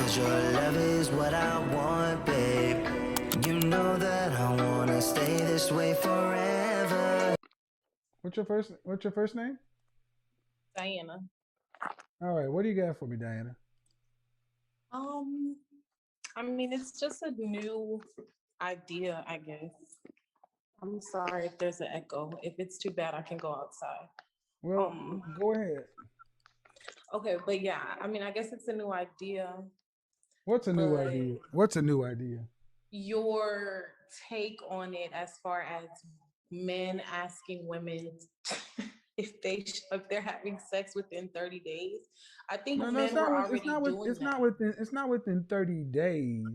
'cause your love is what I want, babe. You know that I wanna stay this way forever. What's your first name? Diana. All right, what do you got for me, Diana? I mean, it's just a new idea, I guess. I'm sorry if there's an echo. If it's too bad, I can go outside. Well, go ahead. Okay, but yeah, I mean, I guess it's a new idea. What's a new But idea? What's a new idea? your take on it as far as men asking women if they're having sex within 30 days. I think No, men were already doing that. it's not within 30 days.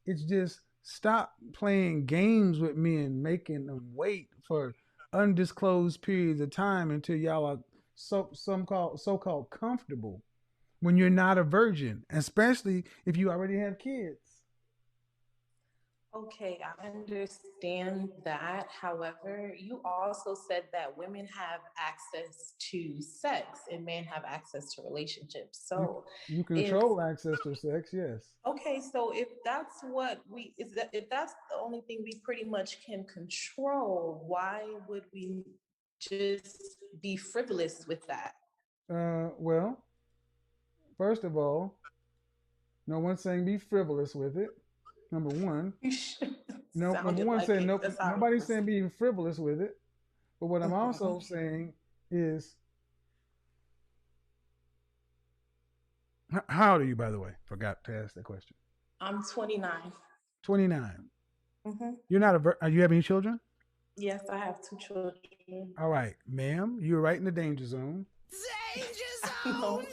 It's just stop playing games with men, making them wait for undisclosed periods of time until y'all are so called comfortable when you're not a virgin, especially if you already have kids. Okay, I understand that. However, you also said that women have access to sex and men have access to relationships. You So you if control access to sex, yes. okay, so if that's what we is that if that's the only thing we pretty much can control, why would we just be frivolous with that? Well, first of all, no one's saying be frivolous with it. Number one, You should no. Number sounded one like saying it. no. That's how it Nobody's was. saying be frivolous with it. But what I'm also Mhm. saying is, how old are you, by the way? Forgot to ask that question. I'm 29. 29. Hmm. You're not a. Are you having any children? Yes, I have two children. All right, ma'am. You're right in the danger zone. Danger No. zone.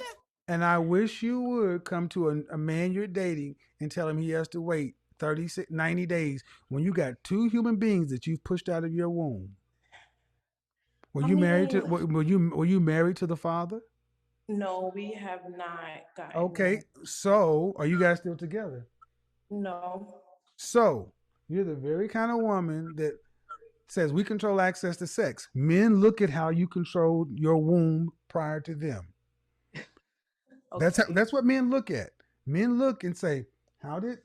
And I wish you would come to a man you're dating and tell him he has to wait 90 days when you got two human beings that you've pushed out of your womb. Were I you married to mean, were you married to the father? no, we have not gotten Okay, that. so are you guys still together? No. So you're the very kind of woman that says we control access to sex. Men look at how you controlled your womb prior to them. Okay. That's what men look at. Men look and say, how did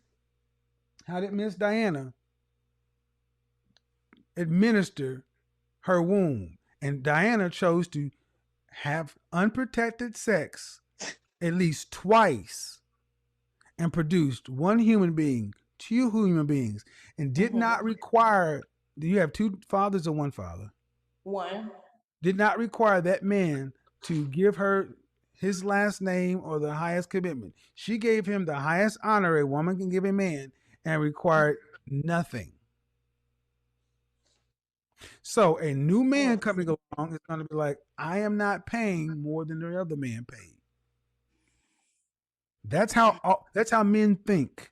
Miss Diana administer her womb? And Diana chose to have unprotected sex at least twice and produced one human being, two human beings, and did Hmm. not require. Do you have two fathers or one father? One. Did not require that man to give her his last name or the highest commitment. She gave him the highest honor a woman can give a man and required nothing. So a new man Yes. coming along is going to be like, I am not paying more than the other man paid. That's how men think.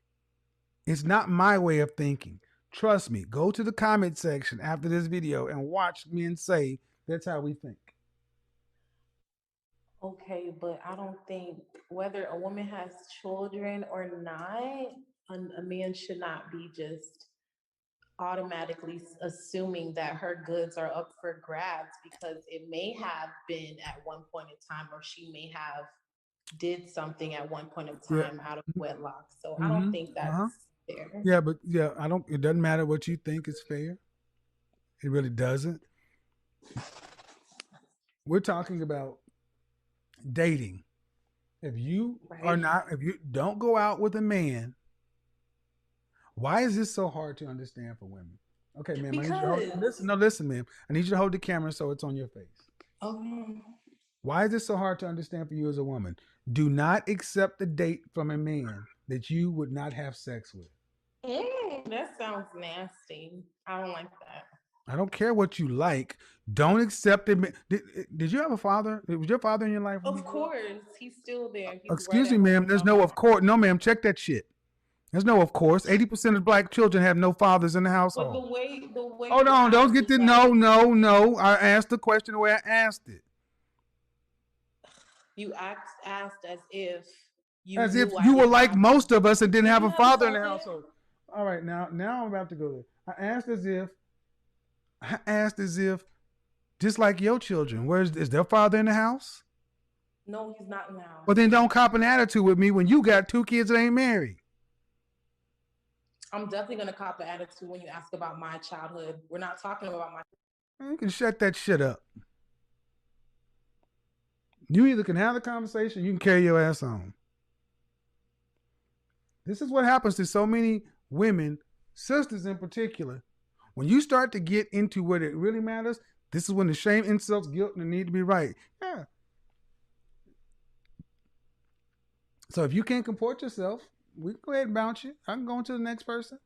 It's not my way of thinking. Trust me. Go to the comment section after this video and watch men say that's how we think. Okay, but I don't think whether a woman has children or not, a man should not be just automatically assuming that her goods are up for grabs because it may have been at one point in time, or she may have did something at one point in Yeah. time out of wedlock. So I don't Mm-hmm. think that's Uh-huh. fair. Yeah, but yeah, I don't. It doesn't matter what you think is fair. It really doesn't. We're talking about dating. Right. If you don't go out with a man, why is this so hard to understand for women? Okay, ma'am, I need you to hold. Because Listen, no, listen, ma'am. I need you to hold the camera so it's on your face. um Why is this so hard to understand for you as a woman? Do not accept a date from a man that you would not have sex with. that sounds nasty. I don't like that. I don't care what you like. Don't accept it. Did you have a father? Was your father in your life when you Of grew up? course, he's still there. He's right Excuse at me, ma'am. home There's no somewhere. of course. No, ma'am. Check that shit. There's no of course. 80% of black children have no fathers in the But household. the way Hold you on. Don't asked get was the like no. I asked the question the way I asked it. you asked as if you As if knew I you were didn't like have. most of us and didn't Did have you a have a father in the father? household. All right, now I'm about to go there. I asked as if just like your children, is their father in the house? No, he's not now. But then don't cop an attitude with me when you got 2 kids that ain't married. I'm definitely going to cop an attitude when you ask about my childhood. We're not talking about my... You can shut that shit up. You either can have the conversation, you can carry your ass on. This is what happens to so many women, sisters in particular. When you start to get into what it really matters, this is when the shame, insults, guilt, and the need to be right. Yeah. So if you can't comport yourself, we can go ahead and bounce you. I can go on to the next person.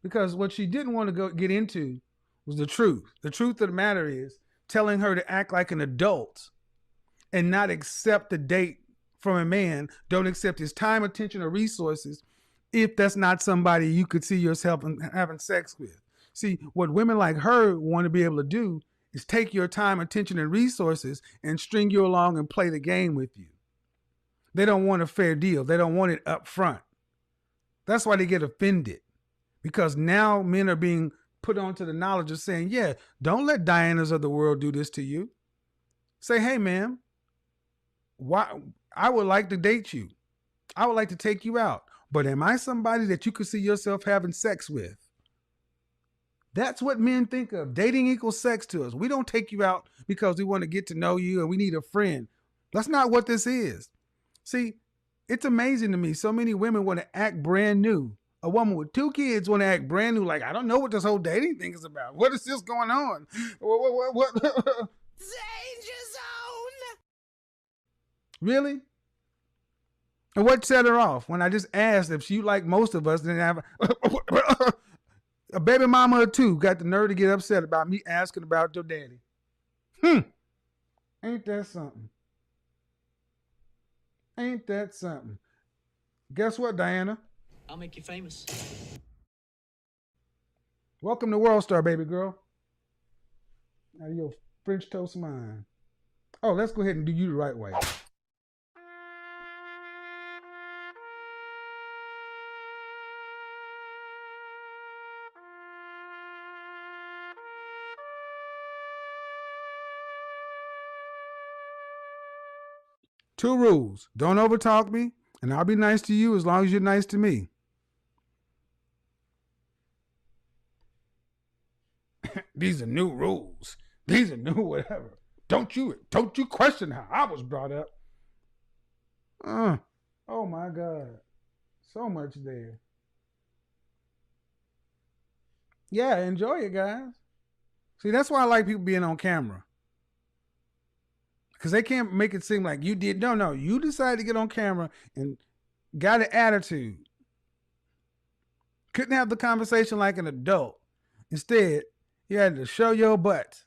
Because what she didn't want to get into was the truth. The truth of the matter is telling her to act like an adult and not accept the date from a man. Don't accept his time, attention, or resources if that's not somebody you could see yourself having sex with. See, what women like her want to be able to do is take your time, attention, and resources and string you along and play the game with you. They don't want a fair deal. They don't want it up front. That's why they get offended. Because now men are being put onto the knowledge of saying, yeah, don't let Dianas of the world do this to you. Say, hey, ma'am, I would like to date you. I would like to take you out. But am I somebody that you could see yourself having sex with? That's what men think of. Dating equals sex to us. We don't take you out because we want to get to know you and we need a friend. That's not what this is. See, it's amazing to me. So many women want to act brand new. A woman with 2 kids want to act brand new. Like, I don't know what this whole dating thing is about. What is this going on? What? Danger zone! Really? And what set her off? When I just asked if she, like most of us, didn't have a baby mama or 2, got the nerve to get upset about me asking about your daddy. Ain't that something? Ain't that something? Guess what, Diana? I'll make you famous. Welcome to World Star, baby girl. Out of your French toast mind. Oh, let's go ahead and do you the right way. Two rules. Don't overtalk me, and I'll be nice to you as long as you're nice to me. These are new rules. These are new whatever. Don't you question how I was brought up. Oh my God. So much there. Yeah, enjoy it, guys. See, that's why I like people being on camera. Because they can't make it seem like you did. No, you decided to get on camera and got an attitude. Couldn't have the conversation like an adult. Instead, you had to show your butt.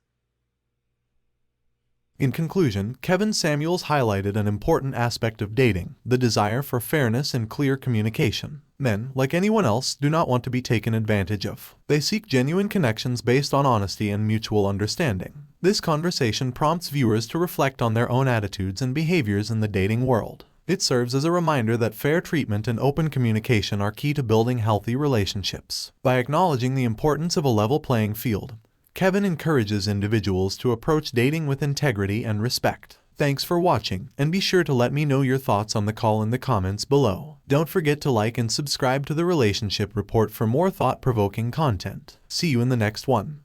In conclusion, Kevin Samuels highlighted an important aspect of dating, the desire for fairness and clear communication. Men, like anyone else, do not want to be taken advantage of. They seek genuine connections based on honesty and mutual understanding. This conversation prompts viewers to reflect on their own attitudes and behaviors in the dating world. It serves as a reminder that fair treatment and open communication are key to building healthy relationships. By acknowledging the importance of a level playing field, Kevin encourages individuals to approach dating with integrity and respect. Thanks for watching, and be sure to let me know your thoughts on the call in the comments below. Don't forget to like and subscribe to the Relationship Report for more thought-provoking content. See you in the next one.